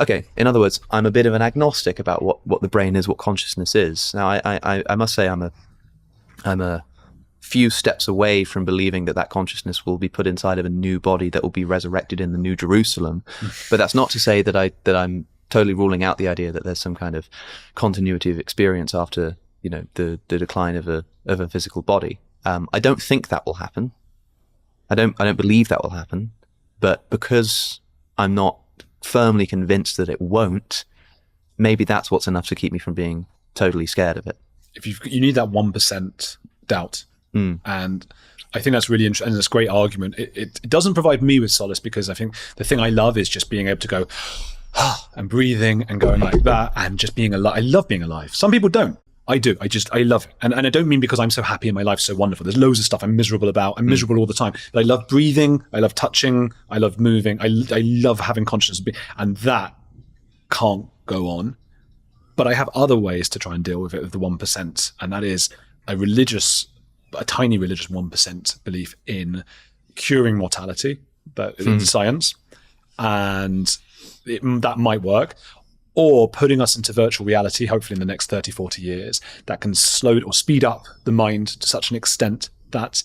Okay, in other words, I'm a bit of an agnostic about what the brain is, what consciousness is. Now, I must say I'm a few steps away from believing that consciousness will be put inside of a new body that will be resurrected in the New Jerusalem. But that's not to say that I'm totally ruling out the idea that there's some kind of continuity of experience after, the decline of a physical body. I don't think that will happen. I don't believe that will happen. But because I'm not firmly convinced that it won't, maybe that's what's enough to keep me from being totally scared of it. If you need that 1% doubt. And I think that's really interesting, and it's a great argument. It doesn't provide me with solace, because I think the thing I love is just being able to go and breathing and going like that and just being alive. I love being alive. Some people don't. I do. I love it. And I don't mean because I'm so happy and my life's so wonderful. There's loads of stuff I'm miserable about. I'm miserable all the time. But I love breathing. I love touching. I love moving. I love having consciousness. And that can't go on. But I have other ways to try and deal with it, with the 1%. And that is a tiny religious 1% belief in curing mortality, that in science. And that might work. Or putting us into virtual reality, hopefully in the next 30, 40 years, that can slow or speed up the mind to such an extent that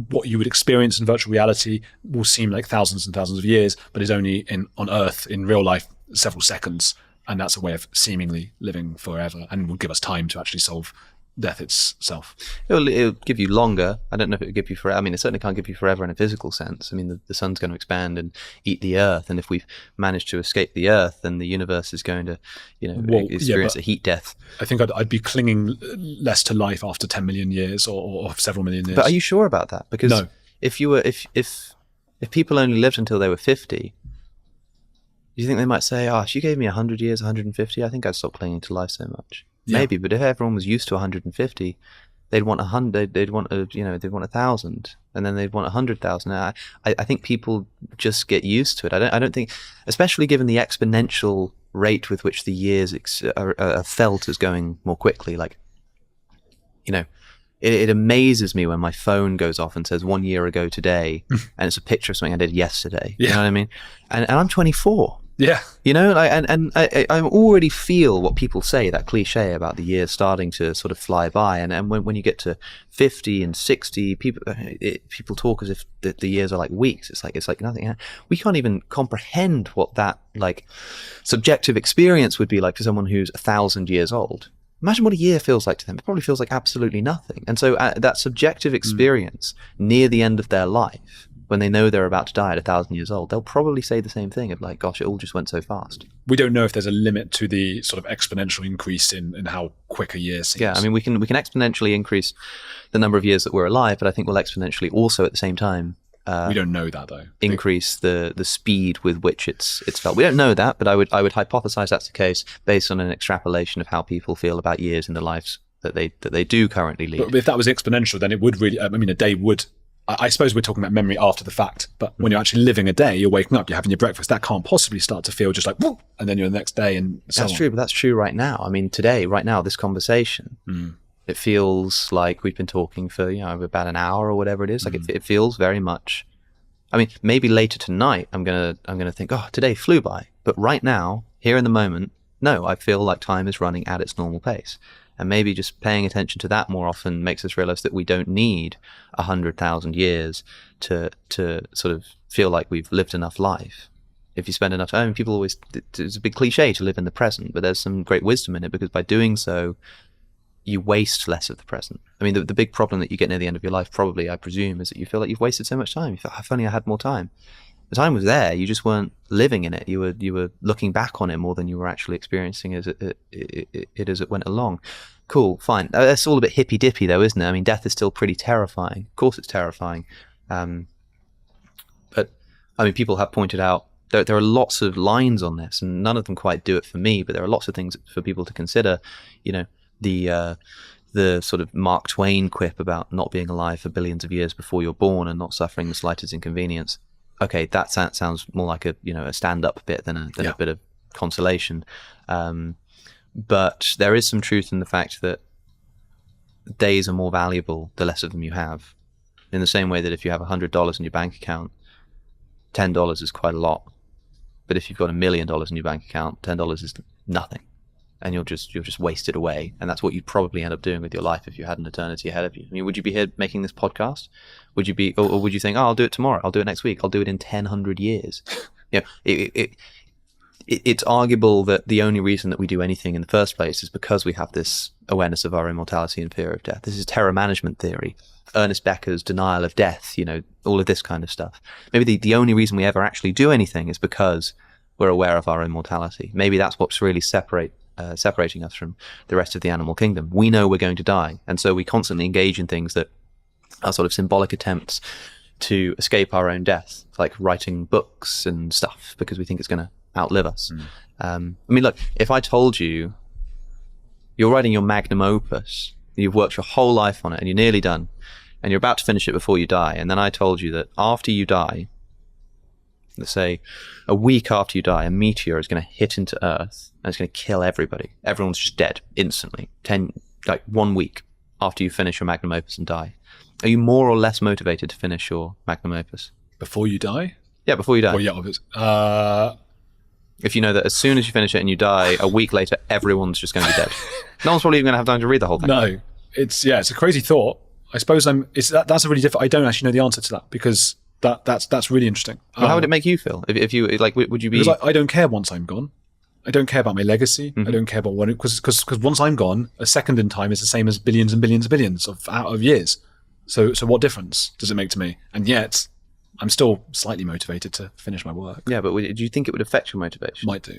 what you would experience in virtual reality will seem like thousands and thousands of years, but is only on Earth, in real life, several seconds. And that's a way of seemingly living forever, and will give us time to actually solve death itself. It'll give you longer. I don't know if it would give you forever. I mean, it certainly can't give you forever in a physical sense. I mean, the sun's going to expand and eat the Earth, and if we've managed to escape the Earth, then the universe is going to, experience a heat death. I think I'd be clinging less to life after 10 million years or several million years. But are you sure about that? Because no. if people only lived until they were 50, do you think they might say, if you gave me 100 years, 150, I think I'd stop clinging to life so much? Yeah. Maybe, but if everyone was used to 150, they'd want 100. They'd want 1,000, and then they'd want 100,000. I think people just get used to it. I don't think, especially given the exponential rate with which the years are felt as going more quickly. Like, it amazes me when my phone goes off and says 1 year ago today, and it's a picture of something I did yesterday. Yeah. You know what I mean? And I'm 24. Yeah. I already feel what people say, that cliche about the years starting to sort of fly by. And when you get to 50 and 60, people talk as if the years are like weeks. It's like nothing. We can't even comprehend what that like subjective experience would be like for someone who's 1,000 years old. Imagine what a year feels like to them. It probably feels like absolutely nothing. And so that subjective experience near the end of their life, when they know they're about to die at 1,000 years old, they'll probably say the same thing of like, gosh, it all just went so fast. We don't know if there's a limit to the sort of exponential increase in how quick a year seems. Yeah, I mean, we can exponentially increase the number of years that we're alive, but I think we'll exponentially also at the same time we don't know that though. Increase the speed with which it's felt. We don't know that, but I would hypothesize that's the case based on an extrapolation of how people feel about years in their lives that they do currently lead. But if that was exponential, then it would really. I mean, a day would. I suppose we're talking about memory after the fact, but when you're actually living a day, you're waking up, you're having your breakfast, that can't possibly start to feel just like, whoop, and then you're the next day and so That's on. true, but that's true right now. I mean, right now, this conversation, it feels like we've been talking for, about an hour or whatever it is. Like it feels very much, I mean, maybe later tonight, I'm going to think, today flew by. But right now, here in the moment, no, I feel like time is running at its normal pace. And maybe just paying attention to that more often makes us realize that we don't need 100,000 years to sort of feel like we've lived enough life. If you spend enough time, people always, it's a big cliche to live in the present, but there's some great wisdom in it, because by doing so, you waste less of the present. I mean, the big problem that you get near the end of your life, probably, I presume, is that you feel like you've wasted so much time. You feel, if only I had more time. The time was there, you just weren't living in it. You were looking back on it more than you were actually experiencing as it went along. Cool, fine. That's all a bit hippy-dippy though, isn't it? I mean, death is still pretty terrifying. Of course it's terrifying. But, I mean, people have pointed out, there are lots of lines on this, and none of them quite do it for me, but there are lots of things for people to consider. The sort of Mark Twain quip about not being alive for billions of years before you're born and not suffering the slightest inconvenience. Okay, that sounds more like a stand-up bit than a bit of consolation. But there is some truth in the fact that days are more valuable the less of them you have. In the same way that if you have $100 in your bank account, $10 is quite a lot. But if you've got $1 million in your bank account, $10 is nothing. And you'll just waste it away. And that's what you'd probably end up doing with your life if you had an eternity ahead of you. I mean, would you be here making this podcast? Would you be, or would you think, oh, I'll do it tomorrow, I'll do it next week, I'll do it in 1,000 years? You know, it's arguable that the only reason that we do anything in the first place is because we have this awareness of our immortality and fear of death. This is terror management theory, Ernest Becker's denial of death, you know, all of this kind of stuff. Maybe the only reason we ever actually do anything is because we're aware of our immortality. Maybe that's what's really separating us from the rest of the animal kingdom. We know we're going to die, and so we constantly engage in things that are sort of symbolic attempts to escape our own death, like writing books and stuff, because we think it's going to outlive us. I mean, look, if I told you you're writing your magnum opus, you've worked your whole life on it, and you're nearly done, and you're about to finish it before you die, and then I told you that after you die, let's say a week after you die, a meteor is going to hit into Earth and it's going to kill everybody. Everyone's just dead instantly. 1 week after you finish your magnum opus and die. Are you more or less motivated to finish your magnum opus? Before you die? Yeah, before you die. Well, yeah, obviously. If you know that as soon as you finish it and you die, a week later, everyone's just going to be dead. No one's probably even going to have time to read the whole thing. No. It's a crazy thought. I suppose that's a really different, I don't actually know the answer to that, because that's really interesting. Well, how would it make you feel? If you, like, would you be... Because I don't care once I'm gone. I don't care about my legacy. I don't care about what... Because once I'm gone, a second in time is the same as billions and billions and billions of years. So what difference does it make to me? And yet, I'm still slightly motivated to finish my work. Yeah, but do you think it would affect your motivation? Might do,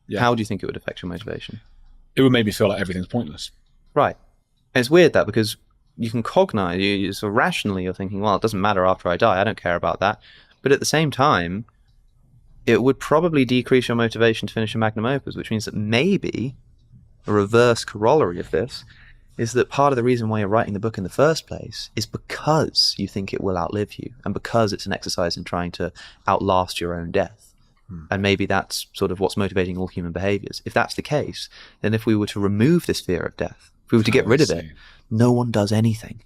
yeah. How do you think it would affect your motivation? It would make me feel like everything's pointless. Right. And it's weird that, because you can cognize, you sort of rationally, you're thinking, well, it doesn't matter after I die, I don't care about that. But at the same time, it would probably decrease your motivation to finish a magnum opus, which means that maybe a reverse corollary of this is that part of the reason why you're writing the book in the first place is because you think it will outlive you, and because it's an exercise in trying to outlast your own death. And maybe that's sort of what's motivating all human behaviors. If that's the case, then if we were to remove this fear of death, if we were to get rid of it, no one does anything.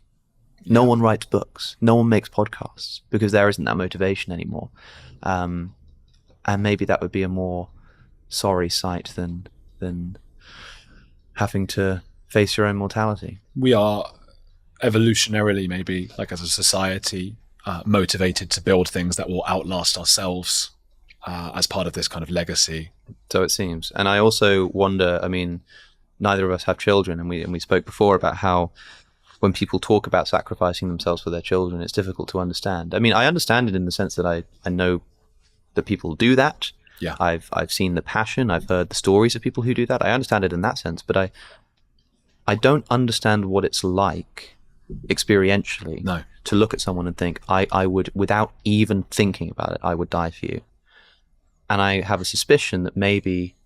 No one writes books. No one makes podcasts, because there isn't that motivation anymore. And maybe that would be a more sorry sight than having to face your own mortality. We are evolutionarily, maybe, like as a society, motivated to build things that will outlast ourselves as part of this kind of legacy. So it seems. And I also wonder, I mean, neither of us have children, and we spoke before about how when people talk about sacrificing themselves for their children, it's difficult to understand. I mean, I understand it in the sense that I know that people do that. Yeah. I've seen the passion. I've heard the stories of people who do that. I understand it in that sense, but I don't understand what it's like experientially to look at someone and think, I would, without even thinking about it, I would die for you. And I have a suspicion that maybe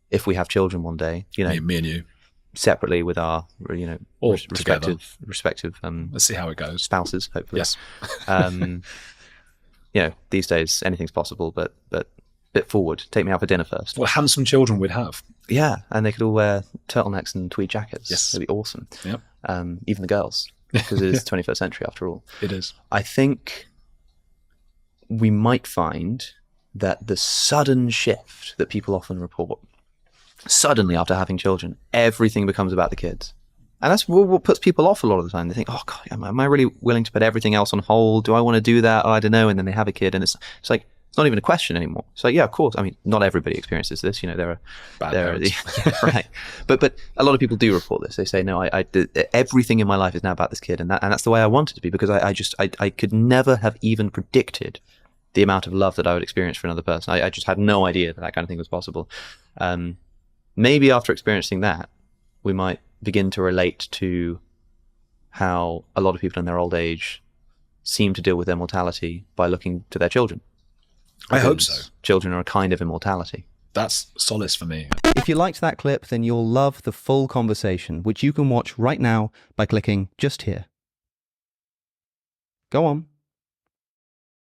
if we have children one day, you know, me and you, separately with our, you know, respective let's see how it goes, spouses, hopefully. Yes. You know, these days anything's possible, but bit forward. Take me out for dinner first. What handsome children we'd have. Yeah, and they could all wear turtlenecks and tweed jackets. Yes. It'd be awesome. Yep. Even the girls, because it is the 21st century after all. It is. I think we might find that the sudden shift that people often report, suddenly after having children, everything becomes about the kids. And that's what puts people off a lot of the time. They think, oh God, am I really willing to put everything else on hold? Do I want to do that? Oh, I don't know. And then they have a kid, and it's like, it's not even a question anymore. It's like, yeah, of course. I mean, not everybody experiences this. You know, there are right. But a lot of people do report this. They say, no, everything in my life is now about this kid, and that's the way I want it to be, because I could never have even predicted the amount of love that I would experience for another person. I just had no idea that kind of thing was possible. Maybe after experiencing that, we might begin to relate to how a lot of people in their old age seem to deal with their mortality by looking to their children. I hope so. Children are a kind of immortality. That's solace for me. If you liked that clip, then you'll love the full conversation, which you can watch right now by clicking just here. Go on.